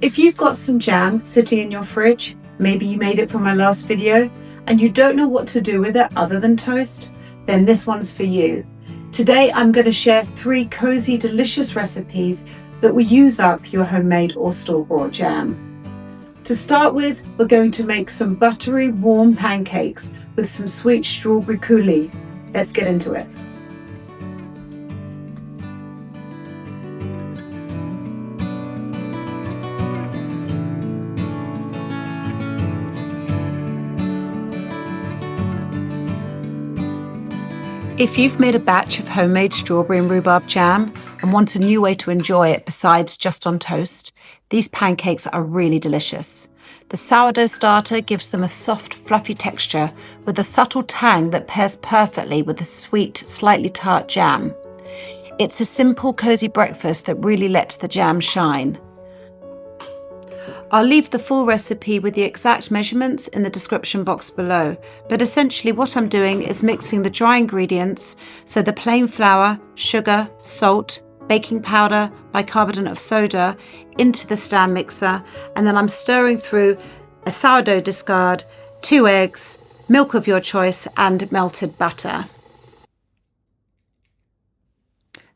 If you've got some jam sitting in your fridge, maybe you made it from my last video, and you don't know what to do with it other than toast, then this one's for you. Today I'm going to share 3 cozy, delicious recipes that will use up your homemade or store-bought jam. To start with, we're going to make some buttery, warm pancakes with some sweet strawberry coulis. Let's get into it. If you've made a batch of homemade strawberry and rhubarb jam and want a new way to enjoy it besides just on toast, these pancakes are really delicious. The sourdough starter gives them a soft, fluffy texture with a subtle tang that pairs perfectly with the sweet, slightly tart jam. It's a simple, cozy breakfast that really lets the jam shine. I'll leave the full recipe with the exact measurements in the description box below, but essentially what I'm doing is mixing the dry ingredients, so the plain flour, sugar, salt, baking powder, bicarbonate of soda, into the stand mixer, and then I'm stirring through a sourdough discard, 2 eggs, milk of your choice, and melted butter.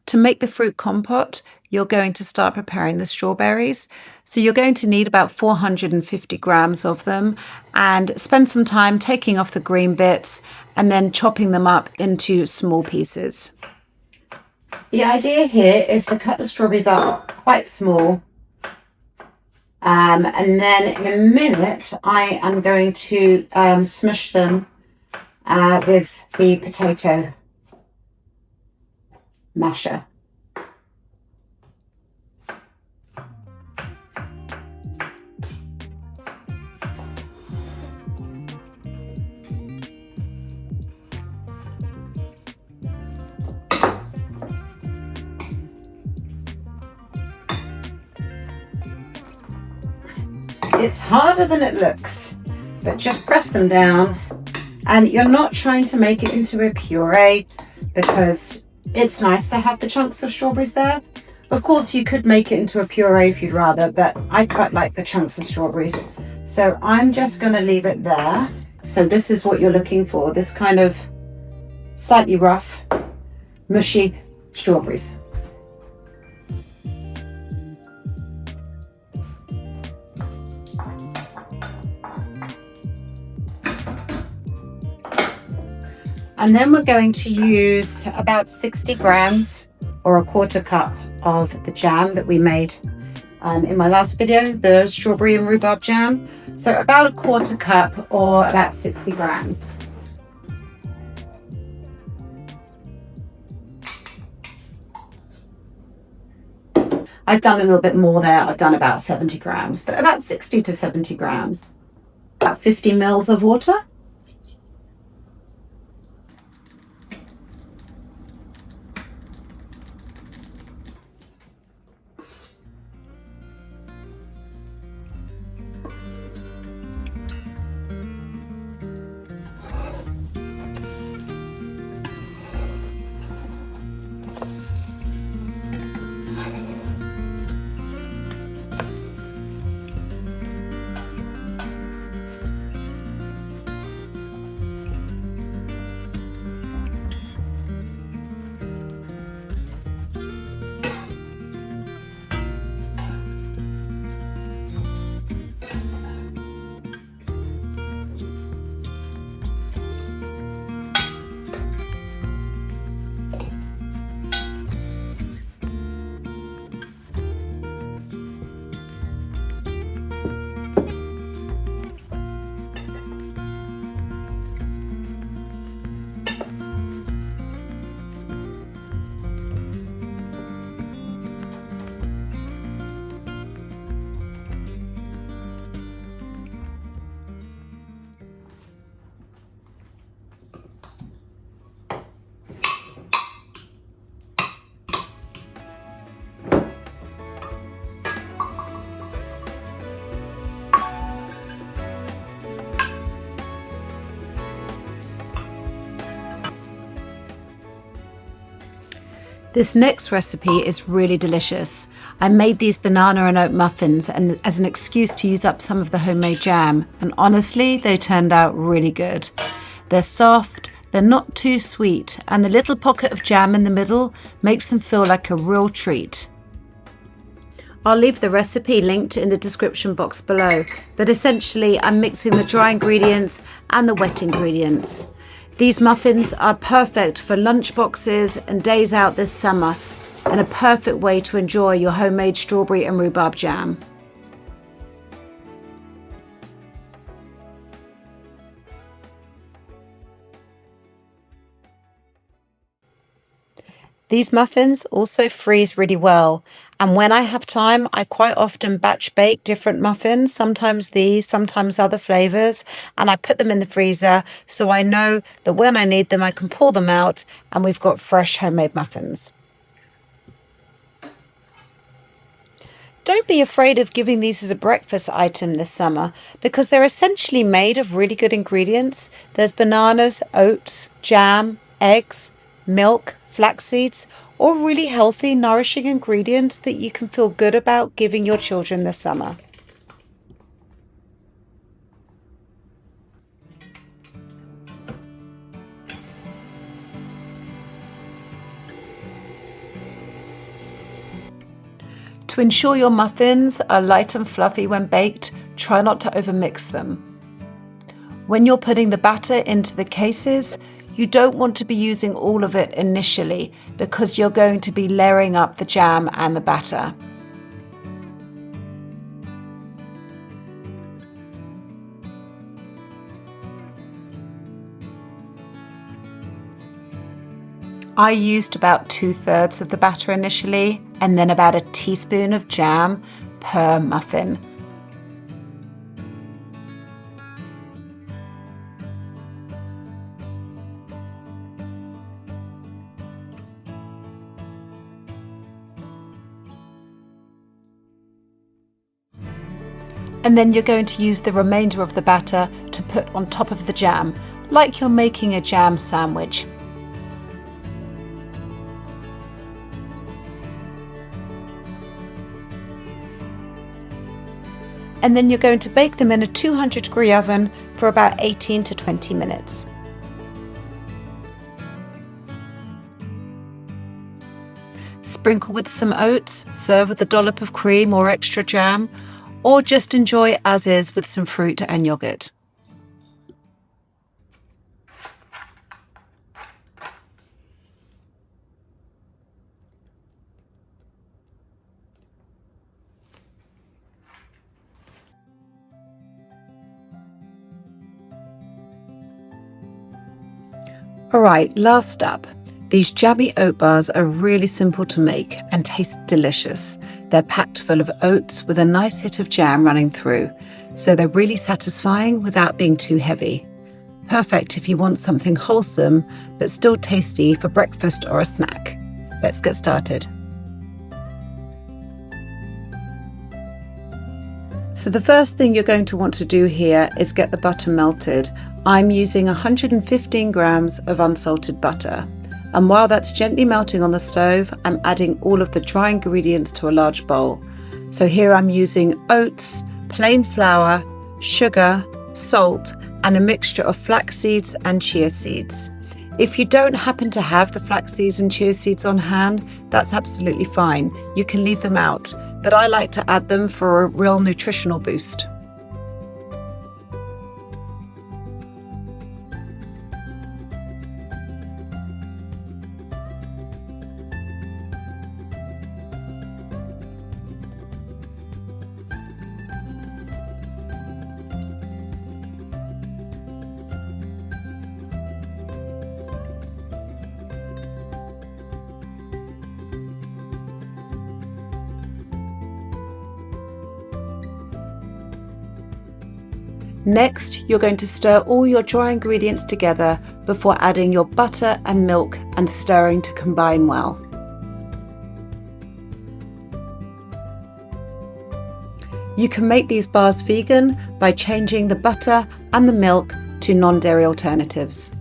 To make the fruit compote, you're going to start preparing the strawberries. So you're going to need about 450 grams of them, and spend some time taking off the green bits and then chopping them up into small pieces. The idea here is to cut the strawberries up quite small, and then in a minute I am going to smush them with the potato masher. It's harder than it looks, but just press them down, and you're not trying to make it into a puree because it's nice to have the chunks of strawberries there. Of course you could make it into a puree if you'd rather, but I quite like the chunks of strawberries. So I'm just going to leave it there. So this is what you're looking for, this kind of slightly rough, mushy strawberries. And then we're going to use about 60 grams or a 1/4 cup of the jam that we made in my last video, the strawberry and rhubarb jam. So about a 1/4 cup or about 60 grams. I've done a little bit more there. I've done about 70 grams, but about 60 to 70 grams. About 50 mils of water. This next recipe is really delicious. I made these banana and oat muffins and as an excuse to use up some of the homemade jam, and honestly, they turned out really good. They're soft, they're not too sweet, and the little pocket of jam in the middle makes them feel like a real treat. I'll leave the recipe linked in the description box below, but essentially I'm mixing the dry ingredients and the wet ingredients. These muffins are perfect for lunchboxes and days out this summer, and a perfect way to enjoy your homemade strawberry and rhubarb jam. These muffins also freeze really well, and when I have time, I quite often batch bake different muffins, sometimes these, sometimes other flavours, and I put them in the freezer so I know that when I need them I can pull them out and we've got fresh homemade muffins. Don't be afraid of giving these as a breakfast item this summer because they're essentially made of really good ingredients. There's bananas, oats, jam, eggs, milk, flax seeds, all really healthy, nourishing ingredients that you can feel good about giving your children this summer. To ensure your muffins are light and fluffy when baked, try not to overmix them. When you're putting the batter into the cases, you don't want to be using all of it initially because you're going to be layering up the jam and the batter. I used about 2/3 of the batter initially and then about a teaspoon of jam per muffin. And then you're going to use the remainder of the batter to put on top of the jam, like you're making a jam sandwich. And then you're going to bake them in a 200-degree oven for about 18 to 20 minutes. Sprinkle with some oats, serve with a dollop of cream or extra jam, or just enjoy as is with some fruit and yogurt. Alright, last up. These jammy oat bars are really simple to make and taste delicious. They're packed full of oats with a nice hit of jam running through, so they're really satisfying without being too heavy. Perfect if you want something wholesome but still tasty for breakfast or a snack. Let's get started. So the first thing you're going to want to do here is get the butter melted. I'm using 115 grams of unsalted butter. And while that's gently melting on the stove, I'm adding all of the dry ingredients to a large bowl. So here I'm using oats, plain flour, sugar, salt, and a mixture of flax seeds and chia seeds. If you don't happen to have the flax seeds and chia seeds on hand, that's absolutely fine. You can leave them out, but I like to add them for a real nutritional boost. Next, you're going to stir all your dry ingredients together before adding your butter and milk and stirring to combine well. You can make these bars vegan by changing the butter and the milk to non-dairy alternatives.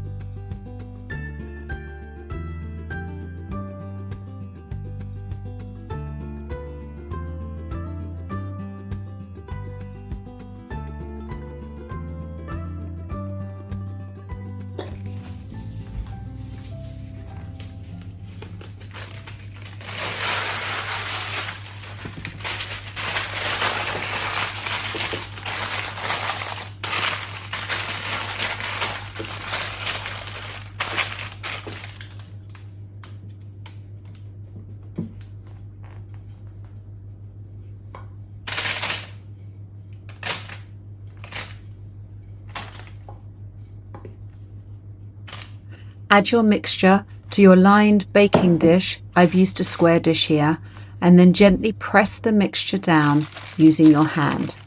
Add your mixture to your lined baking dish. I've used a square dish here, and then gently press the mixture down using your hand.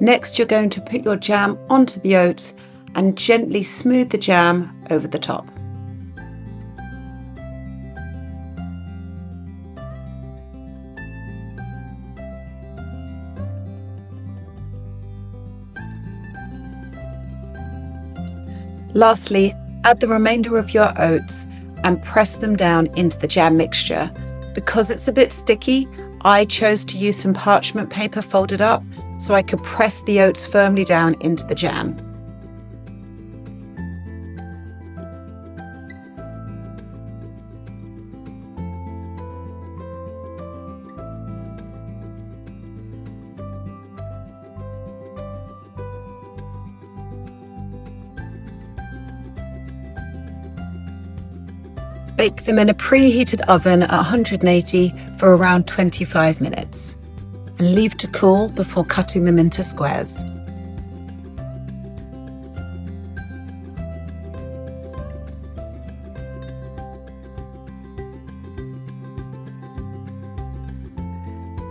Next, you're going to put your jam onto the oats and gently smooth the jam over the top. Lastly, add the remainder of your oats and press them down into the jam mixture. Because it's a bit sticky, I chose to use some parchment paper folded up so I could press the oats firmly down into the jam. Bake them in a preheated oven at 180 for around 25 minutes and leave to cool before cutting them into squares.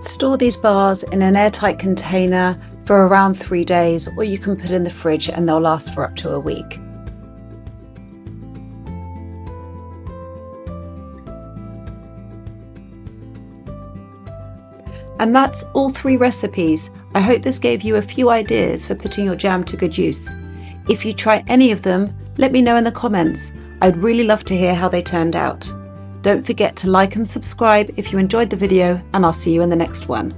Store these bars in an airtight container for around 3 days, or you can put in the fridge and they'll last for up to a week. And that's all 3 recipes. I hope this gave you a few ideas for putting your jam to good use. If you try any of them, let me know in the comments. I'd really love to hear how they turned out. Don't forget to like and subscribe if you enjoyed the video, and I'll see you in the next one.